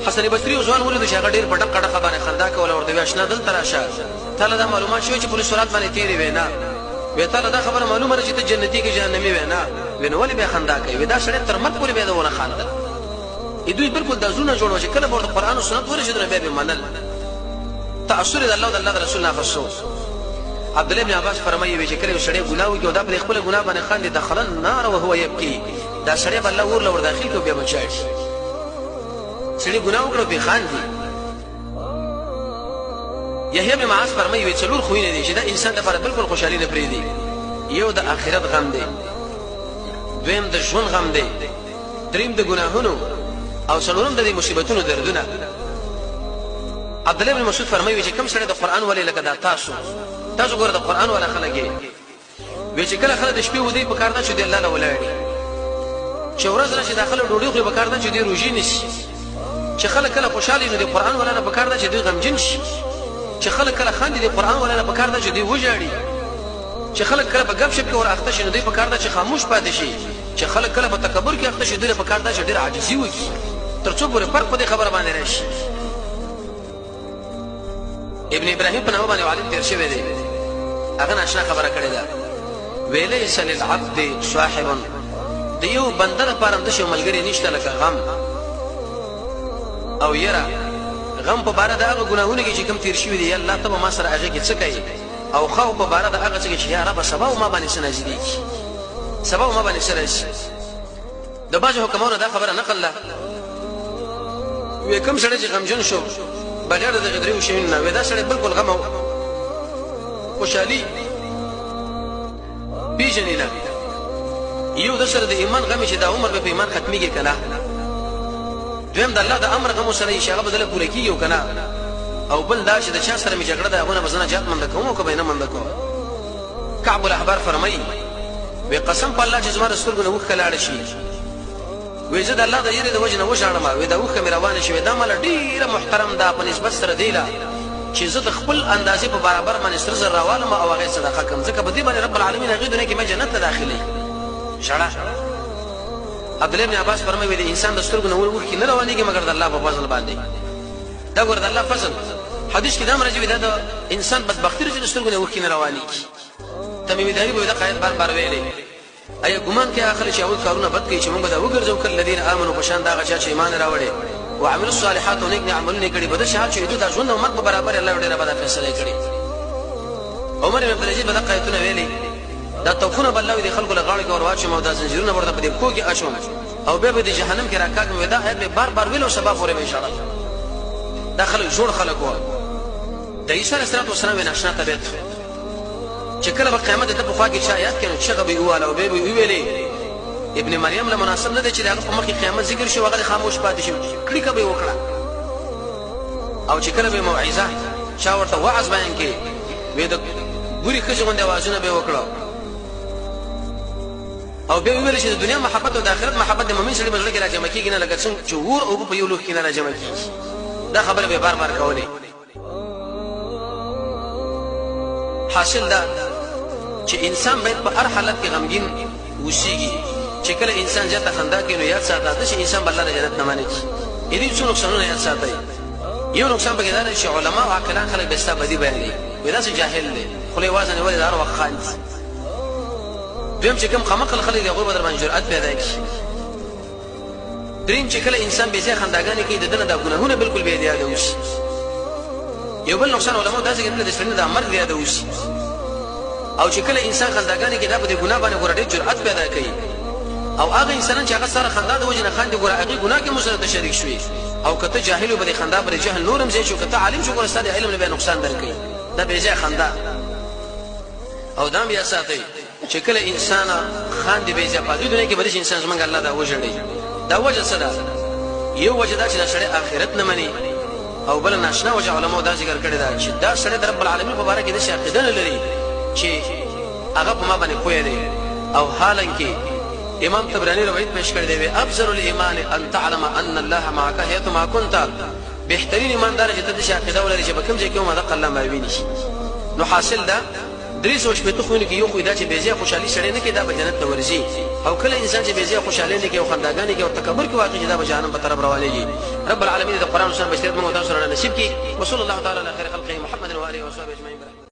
حسن بصري ځوان ولید چې هغه ډیر پټه کړه خبره خندا کوله ورته آشنا دل تراشه تعالی دا معلومات شوی چې په صورت باندې تیری وینا وی تعالی دا خبره معلومه چې ته جنتی کې جهنمی وینا وینول به خندا کوي دا سړی تر مرګ پورې به دونه خاندل دوی بالکل د زونه جوړو چې کله ورته قران او سنت ورشي به منل تاثر د الله او د رسول الله فسو عبد الله بن عباس فرمایي چې کله سړی ګناه وکړي دا پر خپل ګناه باندې خاندي دخل النار وهو يبكي دا سړی بل اور لور داخل کو به بچای سړی ګناه وکړو به خاندي یحیی بن معاذ فرمایي چې څلور خوینه دي چې دا انسان لپاره بالکل خوشالي نه پریدي یو د آخرت غم دی دویم د ژوند غم دی دریم د ګناهونو او څلورم د مصیبتونو دردونه عبد الله بن مسعود فرمایي چې کوم سره د قران ولې لکه دا تاسو ګور د قران ولا خلګي وی چې کله خلک د شپې ودی په کار ده چې د الله له ولاړي چې ورځ راشي داخله ډوډۍ خو په کار ده چې د روزي نشي چې خلک کله خوشالي نه د قران ولا نه په کار ده چې د غمجن شي چې خلک کله خاندي د قران ولا نه په کار ده چې د وجاړي چې خلک کله په غب شپ کې ور اخته شي نو د په کار ده چې خاموش پاتې شي چې خلک کله په تکبر کې اخته شي د په کار ده چې ډیر عاجزي وکړي ترڅو پورې فرق په دې خبره باندې راشي ابن ابراهيم په نوم باندې عالم تیر شوی دی هغه ناشنا خبره کړې ده ویلې سل العبد صاحب دیو بندر پرم د شو ملګری نشته لکه غم او یرا غم په بار د هغه ګناهونه کې چې کوم تیر شوی دی الله ته ما سره هغه کې څه کوي او خو په بار د هغه څه چې یا رب سبا ما باندې سنځدي سبا ما باندې سره شي د باج حکمونو دا خبره نقل له وې کوم سره چې غمجن شو بغیر د غدریو شین نه ودا سره بالکل غم او خوشالي پیژنې یو د سره د ایمان غم چې د عمر په ایمان ختميږي کنه دویم د الله د امر غم سره شي هغه بدله پوره کیږي کنه او بل دا چې د چا سره می جګړه ده هغه مزنه جات مند کوم او کبه نه مند کوم کعب الاحبار فرمایي وی قسم په الله چې زما رسول ګنه وخ کلاړ شي وی زه د الله د یری د وجنه وژاړم وی دا وخ مې روانه شوی دا مل ډیره محترم ده په نسبت سره دیلا چې زه د خپل اندازې په برابر باندې سر زر راوالم او هغه صدقه کوم ځکه په دې باندې رب العالمین هغه دنه کې مې جنت ته داخلي شړا عبد الله بن عباس فرمایي د انسان د سترګو نه وخ کې نه روانيږي مګر د الله په فضل باندې دا ګور د الله فضل حدیث کې دا مرجوی دا د انسان بدبختی چې د سترګو نه وخ کې نه روانيږي تمیم داری به دا قائد بار ویلې اي ګمان کې اخر چې اول کارونه بد کوي چې موږ دا وګرځو کله الذين امنوا بشان دا غچا چې ایمان راوړي او عملوا الصالحات او نیک عملونه کړي بده شهادت چې د ژوند او مرګ برابر الله ډېر به فیصله کړي عمر بن عبد العزيز بدا قایتونه ویلي دا توفونه بلوي د خلکو لغاړي کور واچو مودا زنجیرونه ورته په دې کوګي اشوم او به د جهنم کې راکاږم ودا به بار ویلو سبب پورې ان شاء الله داخل جوړ خلک وو د عیسی علیه السلام ناشنا طبيعت چې کله په قیامت ته په خوا کې آیات کې چې غبي واله او به ویلي ابن مریم له مناسب نه دی چې هغه په مخ کې قیامت ذکر شي هغه خاموش پاتې شي کړي کبه وکړه او چې کله به موعظه چا ورته وعظ بیان کې وې د ګوري خځه غونډه وازونه به وکړه او به ویل چې د دنیا محبت او د آخرت محبت د مؤمن سره بدل کې راځي مکیږي نه لکه څنګه چې ور او په یو لوخ کې نه راځي مکیږي دا خبره به بار کولې حاصل دا چې انسان باید په هر حالت کې غمگین وشيږي چې کله انسان ځته خندا کوي نو یاد ساته چې انسان بل جنت نه ماني دي څو نقصانونه یاد ساتي یو نقصان به دا چې علما او عاقلان خلک به ستاسو بدی بیانوي ودا چې جاهل دي خو له وازن ولې دار وخت خاند دیم چې کوم خمقل خلک دی غوړ بدر باندې جرأت پیدا کوي دریم چې کله انسان به ځای خنداګانې کوي د دنه د ګناهونه بالکل به دی یادوي یو بل نقصان علما دا څنګه د سپینې د امر دی یادوي او چې کله انسان خنداګانې کې دا په ګناه باندې ګورډې جرأت پیدا کوي او هغه انسان چې هغه سره خندا د وجنه خندې ګوره هغه ګناه کې مسره شریک شوی او کته جاهل به خندا پر جهل نورم زی شو کته عالم شو ګوره ستاسو علم نه به نقصان درکې دا به ځای خندا او دا بیا ساتي چې کله انسان خاندي به ځای په دنیا کې به انسان زمونږ الله دا وژړي دا وجه څه ده یو وجه دا چې د سړی آخرت نه مني او بل ناشنا وجه علماء دا ذکر کړی دا چې دا سړی د رب العالمین په اړه کې د شاهدان لري چې هغه په ما باندې پوهه دی او حالانکه امام طبرانی روایت پیش کړی دی افضل الايمان ان تعلم ان الله معك حيث ما كنت بهترین ایماندار چې د شاهدان ولري چې په کوم ځای کې هم د الله ما ویني نو حاصل دا درې سوه شپېته خویونو کې یو خوی دا چې بې ځایه خوشحالي سړی نه کوي دا به جنت ته ورځي او کله انسان چې بې ځایه خوشحالي نه کوي او خنداګانې کوي او تکبر کوي واقع چې دا به جهنم په طرف روانېږي رب العالمین د قرآن او سنت بشریت موږ تاسو سره نصیب کړي وصلی الله تعالی علی خیر خلقه محمد و آله و صحبه اجمعین.